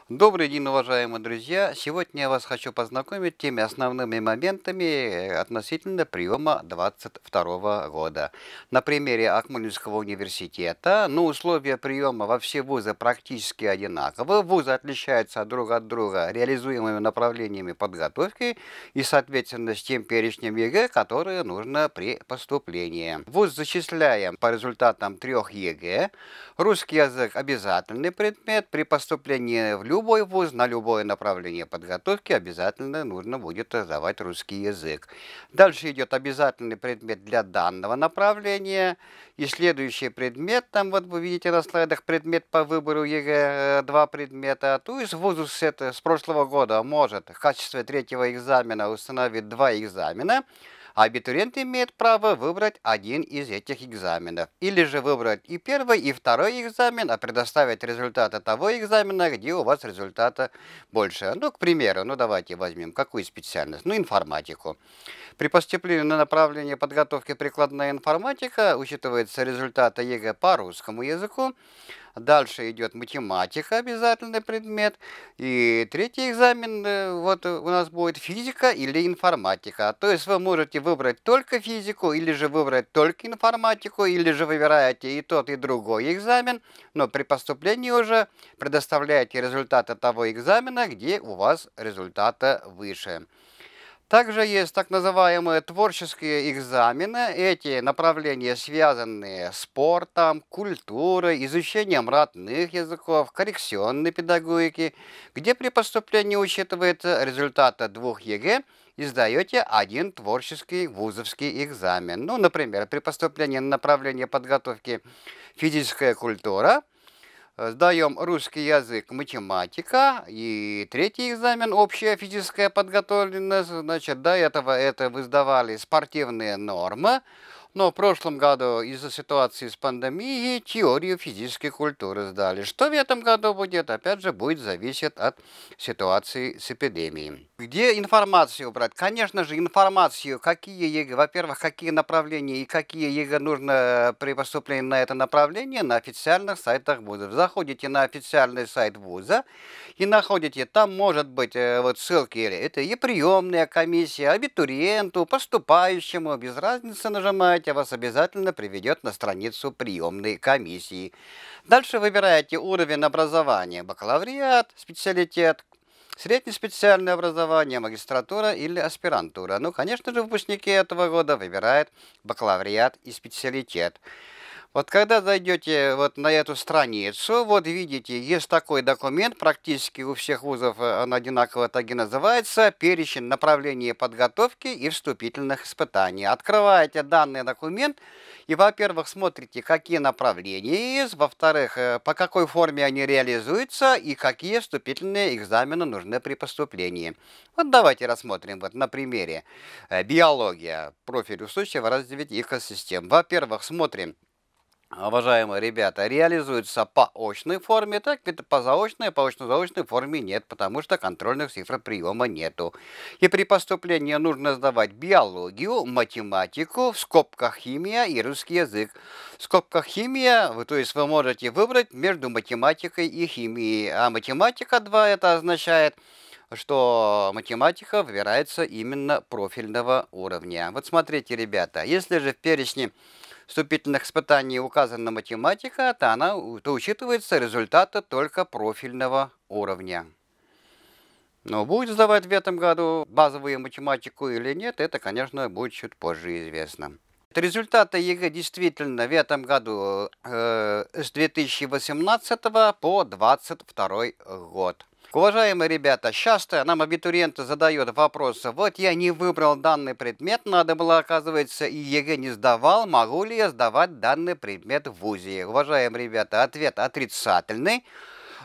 Добрый день, уважаемые друзья! Сегодня я вас хочу познакомить теми основными моментами относительно приема 2022 года. На примере Акмолинского университета, условия приема во все вузы практически одинаковы. Вузы отличаются друг от друга реализуемыми направлениями подготовки и, соответственно, с тем перечнем ЕГЭ, которые нужно при поступлении. Вуз зачисляем по результатам 3 ЕГЭ. Русский язык обязательный предмет. При поступлении в любой вуз, на любое направление подготовки обязательно нужно будет сдавать русский язык. Дальше идет обязательный предмет для данного направления. И следующий предмет, там вот вы видите на слайдах предмет по выбору ЕГЭ, 2 предмета. То есть вуз с прошлого года может в качестве третьего экзамена установить 2 экзамена. А абитуриент имеет право выбрать один из этих экзаменов. Или же выбрать и первый, и второй экзамен, а предоставить результаты того экзамена, где у вас результата больше. К примеру, давайте возьмем какую специальность? Информатику. При поступлении на направление подготовки прикладная информатика учитываются результаты ЕГЭ по русскому языку. Дальше идет математика, обязательный предмет. И третий экзамен, вот у нас будет физика или информатика. То есть вы можете выбрать только физику, или же выбрать только информатику, или же выбираете и тот, и другой экзамен, но при поступлении уже предоставляете результаты того экзамена, где у вас результаты выше. Также есть так называемые творческие экзамены. Эти направления связаны с спортом, культурой, изучением родных языков, коррекционной педагогики, где при поступлении учитывается результаты 2 ЕГЭ и сдаете один творческий вузовский экзамен. Например, при поступлении на направление подготовки физическая культура сдаем русский язык, математика и третий экзамен общая физическая подготовленность. Значит, до этого вы сдавали спортивные нормы, но в прошлом году из-за ситуации с пандемией теорию физической культуры сдали. Что в этом году будет, опять же, будет зависеть от ситуации с эпидемией. Где информацию брать? Конечно же, информацию, какие ЕГЭ, во-первых, какие направления и какие ЕГЭ нужно при поступлении на это направление на официальных сайтах вузов. Заходите на официальный сайт вуза и находите, там может быть вот ссылки, это и приемная комиссия, абитуриенту, поступающему, без разницы нажимаете, вас обязательно приведет на страницу приемной комиссии. Дальше выбираете уровень образования, бакалавриат, специалитет, среднеспециальное образование, магистратура или аспирантура. Конечно же, выпускники этого года выбирают бакалавриат и специалитет. Вот когда зайдете вот на эту страницу, вот видите, есть такой документ, практически у всех вузов он одинаково так и называется, перечень направлений подготовки и вступительных испытаний. Открываете данный документ и, во-первых, смотрите, какие направления есть, во-вторых, по какой форме они реализуются и какие вступительные экзамены нужны при поступлении. Вот давайте рассмотрим вот на примере. Биология, профиль устойчивого развития экосистем. Во-первых, смотрим. Уважаемые ребята, реализуется по очной форме, так ведь по очно-заочной форме нет, потому что контрольных цифр приема нету. И при поступлении нужно сдавать биологию, математику, в скобках химия и русский язык. В скобках химия, то есть вы можете выбрать между математикой и химией, а математика 2 это означает, что математика выбирается именно профильного уровня. Вот смотрите, ребята, если же в перечне вступительных испытаний указана математика, то учитываются результаты только профильного уровня. Но будет сдавать в этом году базовую математику или нет, это, конечно, будет чуть позже известно. Результаты ЕГЭ действительно в этом году с 2018 по 2022 год. Уважаемые ребята, часто нам абитуриенты задают вопрос, вот я не выбрал данный предмет, надо было, оказывается, и ЕГЭ не сдавал, могу ли я сдавать данный предмет в ВУЗе? Уважаемые ребята, ответ отрицательный.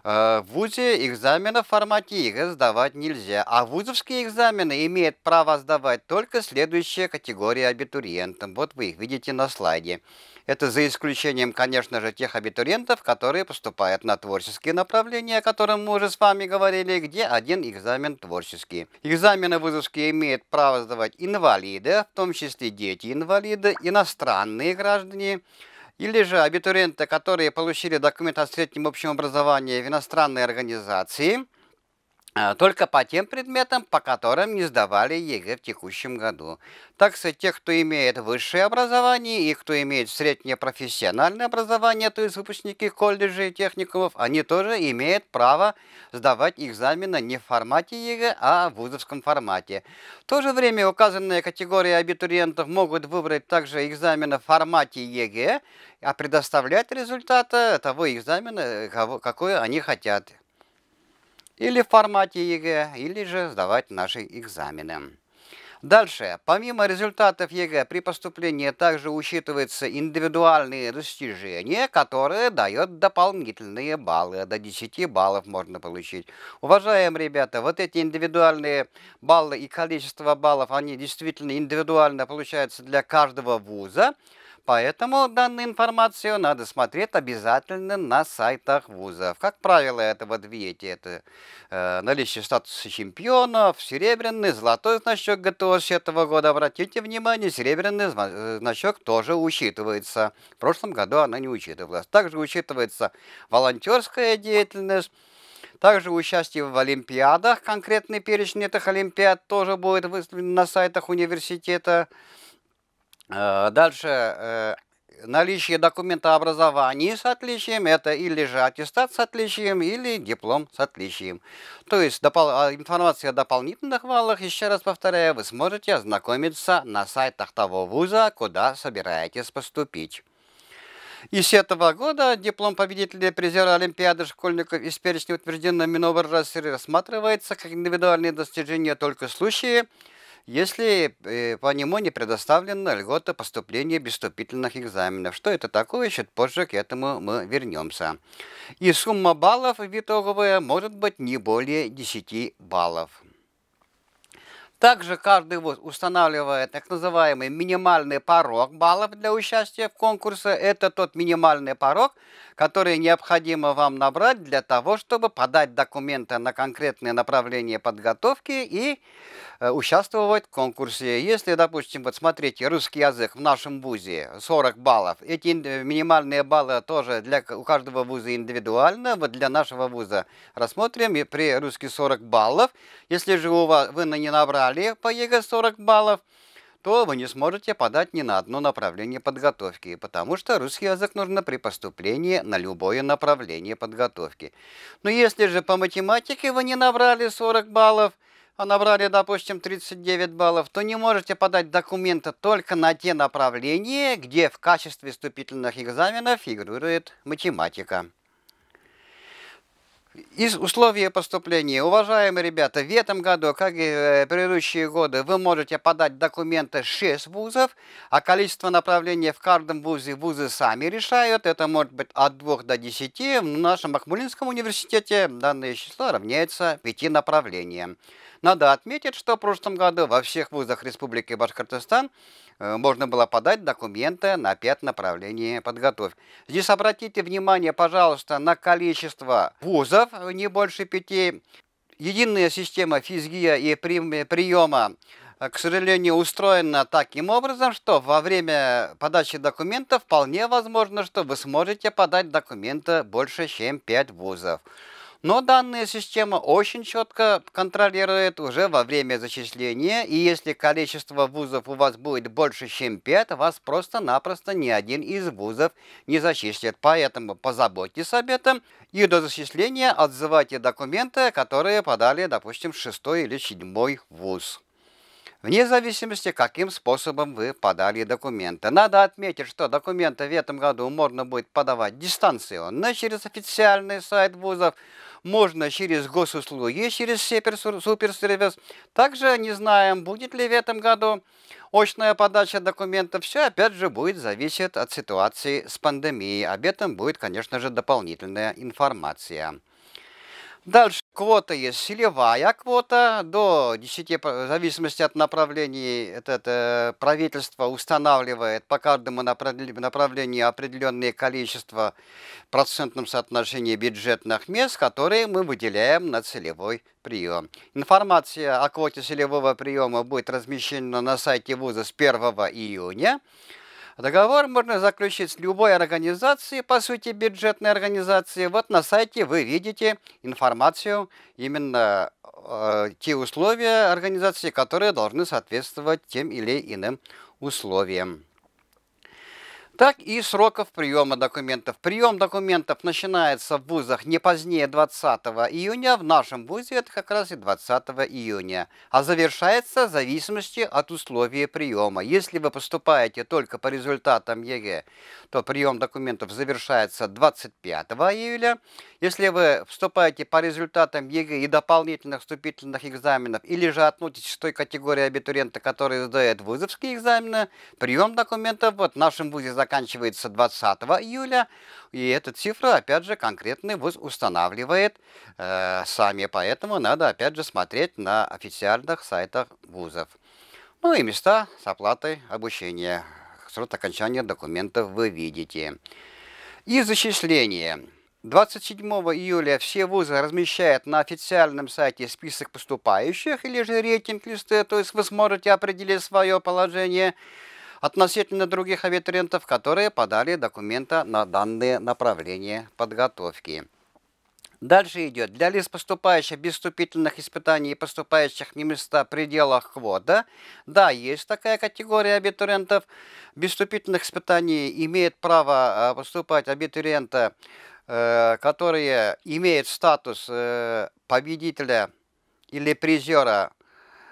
В ВУЗе экзамены в формате ЕГЭ сдавать нельзя, а вузовские экзамены имеет право сдавать только следующая категория абитуриентов. Вот вы их видите на слайде. Это за исключением, конечно же, тех абитуриентов, которые поступают на творческие направления, о котором мы уже с вами говорили, где один экзамен творческий. Экзамены вузовские имеют право сдавать инвалиды, в том числе дети-инвалиды, иностранные граждане, Или же абитуриенты, которые получили документ о среднем общем образовании в иностранной организации, только по тем предметам, по которым не сдавали ЕГЭ в текущем году. Так что те, кто имеет высшее образование и кто имеет среднее профессиональное образование, то есть выпускники колледжей и техникумов, они тоже имеют право сдавать экзамены не в формате ЕГЭ, а в вузовском формате. В то же время указанные категории абитуриентов могут выбрать также экзамены в формате ЕГЭ, а предоставлять результаты того экзамена, какой они хотят. Или в формате ЕГЭ, или же сдавать наши экзамены. Дальше. Помимо результатов ЕГЭ при поступлении также учитываются индивидуальные достижения, которые дают дополнительные баллы. До 10 баллов можно получить. Уважаемые ребята, вот эти индивидуальные баллы и количество баллов, они действительно индивидуально получаются для каждого вуза. Поэтому данную информацию надо смотреть обязательно на сайтах вузов. Как правило, это вот видите, это наличие статуса чемпионов, серебряный, золотой значок ГТО с этого года. Обратите внимание, серебряный значок тоже учитывается. В прошлом году она не учитывалась. Также учитывается волонтерская деятельность. Также участие в олимпиадах, конкретный перечень этих олимпиад тоже будет выставлен на сайтах университета. Дальше наличие документа образования с отличием, это или же аттестат с отличием, или диплом с отличием. То есть информация о дополнительных баллах, еще раз повторяю, вы сможете ознакомиться на сайтах того вуза, куда собираетесь поступить. И с этого года диплом победителя и призера Олимпиады школьников из перечня, утвержденного Минобр.России, рассматривается как индивидуальные достижения только в случае, если по нему не предоставлена льгота поступления без вступительных экзаменов. Что это такое? Чуть позже к этому мы вернемся. И сумма баллов итоговая может быть не более 10 баллов. Также каждый вуз устанавливает так называемый минимальный порог баллов для участия в конкурсе. Это тот минимальный порог, который необходимо вам набрать для того, чтобы подать документы на конкретное направление подготовки и участвовать в конкурсе. Если, допустим, вот смотрите, русский язык в нашем вузе 40 баллов, эти минимальные баллы тоже у каждого вуза индивидуально. Вот для нашего вуза рассмотрим и при русский 40 баллов. Если же вы не набрали по ЕГЭ 40 баллов, то вы не сможете подать ни на одно направление подготовки, потому что русский язык нужно при поступлении на любое направление подготовки. Но если же по математике вы не набрали 40 баллов, а набрали, допустим, 39 баллов, то не можете подать документы только на те направления, где в качестве вступительных экзаменов фигурирует математика. Из условий поступления. Уважаемые ребята, в этом году, как и в предыдущие годы, вы можете подать документы 6 вузов, а количество направлений в каждом вузе вузы сами решают. Это может быть от 2 до 10. В нашем Акмолинском университете данное число равняется 5 направлениям. Надо отметить, что в прошлом году во всех вузах Республики Башкортостан можно было подать документы на 5 направлений подготовки. Здесь обратите внимание, пожалуйста, на количество вузов, не больше 5. Единая система физгия и приема, к сожалению, устроена таким образом, что во время подачи документов вполне возможно, что вы сможете подать документы больше, чем 5 вузов. Но данная система очень четко контролирует уже во время зачисления, и если количество вузов у вас будет больше, чем 5, вас просто-напросто ни один из вузов не зачислит. Поэтому позаботьтесь об этом и до зачисления отзывайте документы, которые подали, допустим, 6 или 7 вуз. Вне зависимости, каким способом вы подали документы. Надо отметить, что документы в этом году можно будет подавать дистанционно через официальный сайт вузов, можно через госуслуги, через суперсервис. Также не знаем, будет ли в этом году очная подача документов. Все, опять же, будет зависеть от ситуации с пандемией. Об этом будет, конечно же, дополнительная информация. Дальше квота есть целевая квота до 10, в зависимости от направлений, это правительство устанавливает по каждому направлению определенное количество в процентном соотношении бюджетных мест, которые мы выделяем на целевой прием. Информация о квоте целевого приема будет размещена на сайте вуза с 1 июня. Договор можно заключить с любой организацией, по сути, бюджетной организации. Вот на сайте вы видите информацию, именно те условия организации, которые должны соответствовать тем или иным условиям. Так и сроков приема документов. Прием документов начинается в вузах не позднее 20 июня, в нашем вузе это как раз и 20 июня, а завершается в зависимости от условий приема. Если вы поступаете только по результатам ЕГЭ, то прием документов завершается 25 июля. Если вы вступаете по результатам ЕГЭ и дополнительных вступительных экзаменов, или же относитесь к той категории абитуриента, которые сдают вузовские экзамены, прием документов в нашем вузе заканчивается 20 июля, и эта цифра, опять же, конкретный вуз устанавливает сами, поэтому надо, опять же, смотреть на официальных сайтах вузов. Ну и места с оплатой обучения. Срок окончания документов вы видите. И зачисление. 27 июля все вузы размещают на официальном сайте список поступающих или же рейтинг листы, то есть вы сможете определить свое положение относительно других абитуриентов, которые подали документы на данные направления подготовки. Дальше идет. Для лиц, поступающих без вступительных испытаний и поступающих на места в пределах квота, да, есть такая категория абитуриентов. Без вступительных испытаний имеет право поступать абитуриенты, которые имеют статус победителя или призера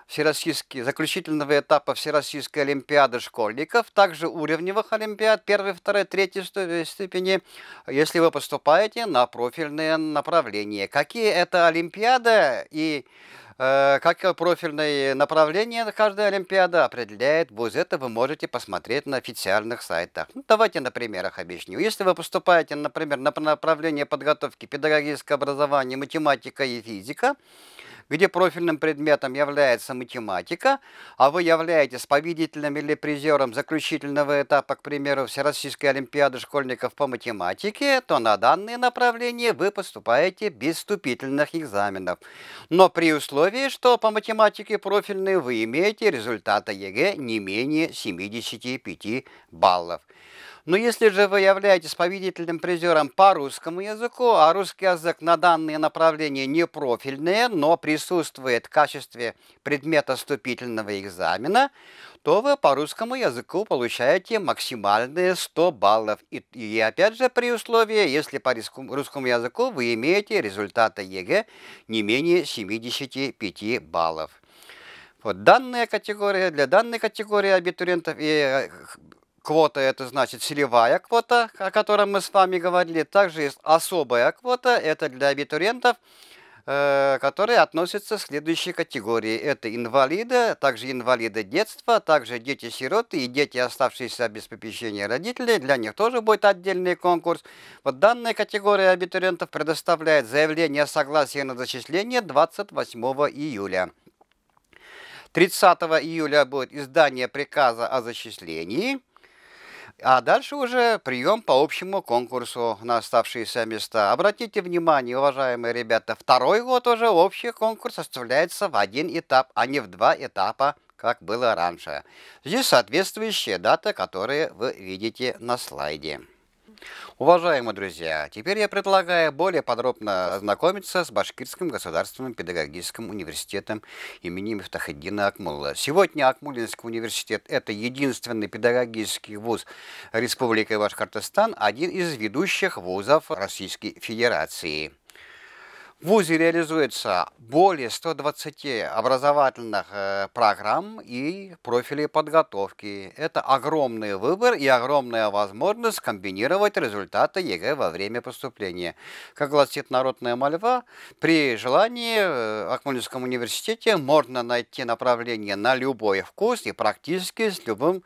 заключительного этапа Всероссийской олимпиады школьников, также уровневых олимпиад 1, 2, 3 степени, если вы поступаете на профильные направления. Какие это олимпиады и какое профильное направление каждая олимпиада определяет вуз, это вы можете посмотреть на официальных сайтах. Ну, давайте на примерах объясню. Если вы поступаете, например, на направление подготовки педагогическое образование, математика и физика, где профильным предметом является математика, а вы являетесь победителем или призером заключительного этапа, к примеру, Всероссийской олимпиады школьников по математике, то на данное направление вы поступаете без вступительных экзаменов. Но при условии, что по математике профильные вы имеете результаты ЕГЭ не менее 75 баллов. Но если же вы являетесь победителем призером по русскому языку, а русский язык на данные направления не профильные, но присутствует в качестве предмета вступительного экзамена, то вы по русскому языку получаете максимальные 100 баллов. И опять же при условии, если по русскому языку вы имеете результаты ЕГЭ не менее 75 баллов. Вот данная категория, для данной категории абитуриентов и квота, это значит целевая квота, о которой мы с вами говорили. Также есть особая квота, это для абитуриентов, которые относятся к следующей категории. Это инвалиды, также инвалиды детства, также дети-сироты и дети, оставшиеся без попечения родителей. Для них тоже будет отдельный конкурс. Вот данная категория абитуриентов предоставляет заявление о согласии на зачисление 28 июля. 30 июля будет издание приказа о зачислении. А дальше уже прием по общему конкурсу на оставшиеся места. Обратите внимание, уважаемые ребята, второй год уже общий конкурс осуществляется в один этап, а не в два этапа, как было раньше. Здесь соответствующие даты, которые вы видите на слайде. Уважаемые друзья, теперь я предлагаю более подробно ознакомиться с Башкирским государственным педагогическим университетом имени Мифтахетдина Акмуллы. Сегодня Акмуллинский университет – это единственный педагогический вуз Республики Башкортостан, один из ведущих вузов Российской Федерации. В вузе реализуется более 120 образовательных программ и профилей подготовки. Это огромный выбор и огромная возможность комбинировать результаты ЕГЭ во время поступления. Как гласит народная мольва, при желании в Акмолинском университете можно найти направление на любой вкус и практически с любыми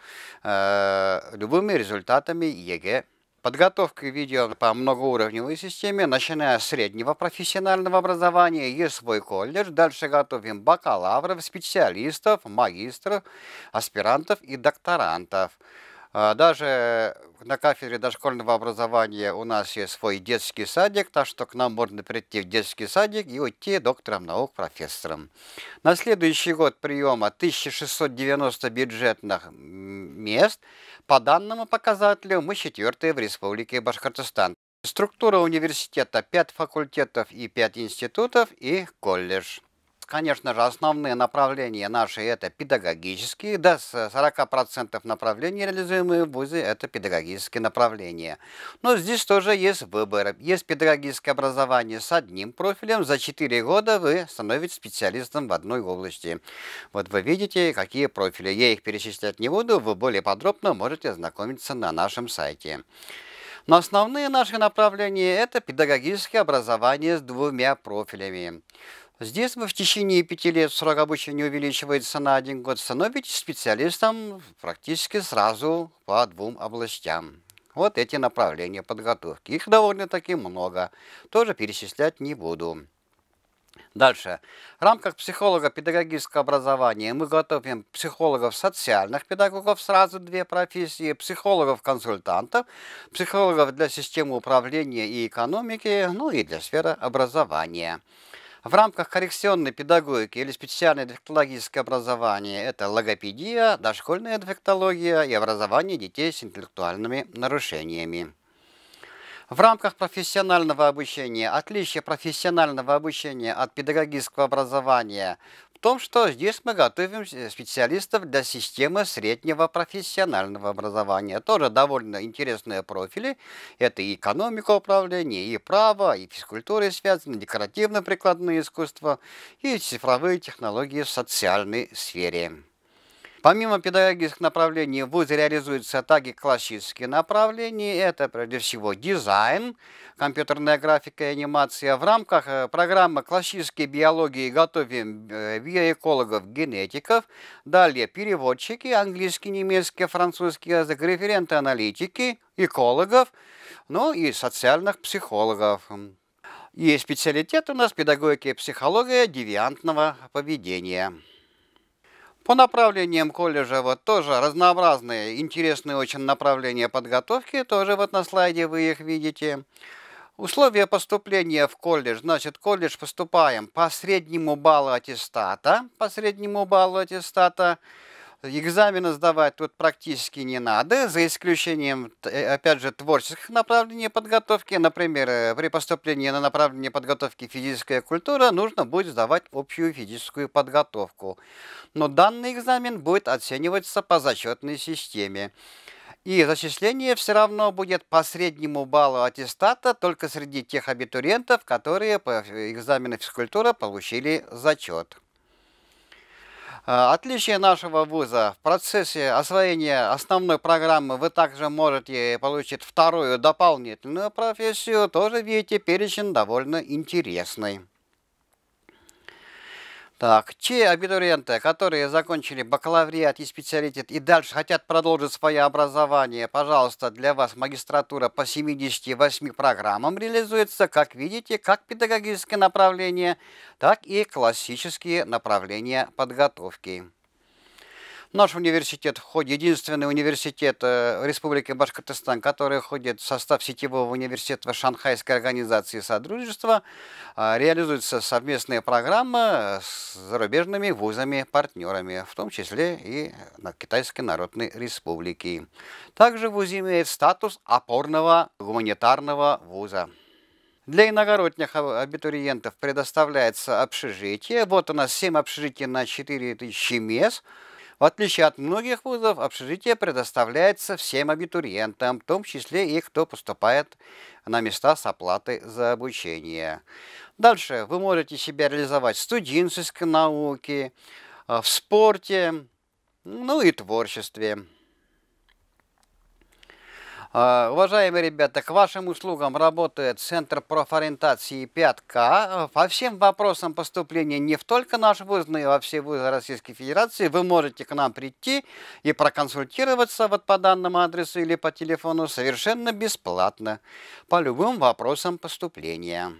результатами ЕГЭ. Подготовка ведем по многоуровневой системе, начиная с среднего профессионального образования, есть свой колледж. Дальше готовим бакалавров, специалистов, магистров, аспирантов и докторантов. Даже на кафедре дошкольного образования у нас есть свой детский садик, так что к нам можно прийти в детский садик и уйти доктором наук, профессором. На следующий год приема 1690 бюджетных мест. По данному показателю мы четвертые в Республике Башкортостан. Структура университета 5 факультетов и 5 институтов и колледж. Конечно же, основные направления наши это педагогические, до 40% направлений, реализуемые в ВУЗе, это педагогические направления. Но здесь тоже есть выбор. Есть педагогическое образование с одним профилем, за 4 года вы становитесь специалистом в одной области. Вот вы видите, какие профили. Я их перечислять не буду, вы более подробно можете ознакомиться на нашем сайте. Но основные наши направления это педагогическое образование с 2 профилями. Здесь вы в течение 5 лет срок обучения увеличивается на 1 год, становитесь специалистом практически сразу по 2 областям. Вот эти направления подготовки. Их довольно-таки много. Тоже перечислять не буду. Дальше. В рамках психолого-педагогического образования мы готовим психологов-социальных педагогов, сразу 2 профессии, психологов-консультантов, психологов для системы управления и экономики, ну и для сферы образования. В рамках коррекционной педагогики или специальное дефектологическое образование это логопедия, дошкольная дефектология и образование детей с интеллектуальными нарушениями. В рамках профессионального обучения отличие профессионального обучения от педагогического образования в том, что здесь мы готовим специалистов для системы среднего профессионального образования. Тоже довольно интересные профили. Это и экономика управления, и право, и физкультура связаны, декоративно-прикладные искусства, и цифровые технологии в социальной сфере. Помимо педагогических направлений в ВУЗе реализуются также классические направления. Это прежде всего дизайн, компьютерная графика и анимация. В рамках программы классической биологии готовим биоэкологов, генетиков. Далее переводчики, английский, немецкий, французский язык, референты аналитики, экологов, ну и социальных психологов. И специалитет у нас педагогика и психология девиантного поведения. По направлениям колледжа вот тоже разнообразные, интересные очень направления подготовки, тоже вот на слайде вы их видите. Условия поступления в колледж. Значит, в колледж поступаем по среднему баллу аттестата. Экзамены сдавать тут практически не надо, за исключением, опять же, творческих направлений подготовки. Например, при поступлении на направление подготовки физическая культура нужно будет сдавать общую физическую подготовку. Но данный экзамен будет оцениваться по зачетной системе. И зачисление все равно будет по среднему баллу аттестата только среди тех абитуриентов, которые по экзамену физкультура получили зачет. Отличие нашего вуза: в процессе освоения основной программы вы также можете получить вторую дополнительную профессию. Тоже видите, перечень довольно интересный. Так, те абитуриенты, которые закончили бакалавриат и специалитет и дальше хотят продолжить свое образование, пожалуйста, для вас магистратура по 78 программам реализуется, как видите, как педагогические направления, так и классические направления подготовки. Наш университет единственный университет в Республике Башкортостан, который входит в состав сетевого университета Шанхайской организации Содружества. Реализуются совместные программы с зарубежными вузами-партнерами, в том числе и Китайской Народной Республики. Также вуз имеет статус опорного гуманитарного вуза. Для иногородних абитуриентов предоставляется общежитие. Вот у нас 7 общежитий на 4000 мест. В отличие от многих вузов, общежитие предоставляется всем абитуриентам, в том числе и кто поступает на места с оплатой за обучение. Дальше вы можете себя реализовать в студенческой науке, в спорте, ну и творчестве. Уважаемые ребята, к вашим услугам работает Центр профориентации 5К. По всем вопросам поступления не в только наш вуз, но и во все вузы Российской Федерации вы можете к нам прийти и проконсультироваться вот по данному адресу или по телефону совершенно бесплатно по любым вопросам поступления.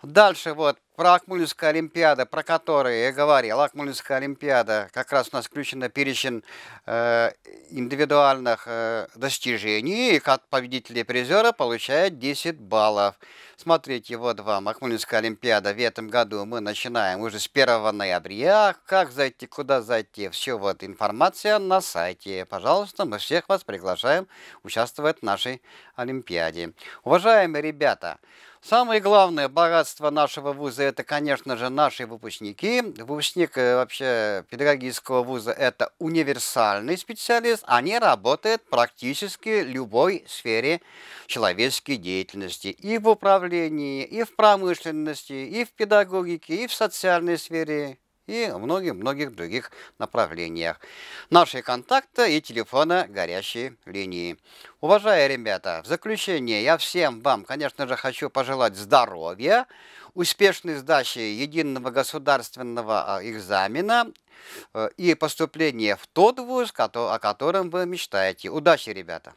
Дальше вот про Акмолинскую олимпиаду, про которую я говорил. Акмолинская олимпиада, как раз у нас включена перечень э, индивидуальных достижений, и как победители и призеры получают 10 баллов. Смотрите, вот вам Акмолинская олимпиада. В этом году мы начинаем уже с 1 ноября. Как зайти, куда зайти, все вот информация на сайте. Пожалуйста, мы всех вас приглашаем участвовать в нашей олимпиаде. Уважаемые ребята, самое главное богатство нашего вуза — это, конечно же, наши выпускники. Выпускник вообще педагогического вуза — это универсальный специалист. Они работают практически в любой сфере человеческой деятельности. И в управлении, и в промышленности, и в педагогике, и в социальной сфере, и в многих-многих других направлениях. Наши контакты и телефоны горячей линии. Уважаемые ребята, в заключение я всем вам, конечно же, хочу пожелать здоровья, успешной сдачи единого государственного экзамена и поступления в тот вуз, о котором вы мечтаете. Удачи, ребята!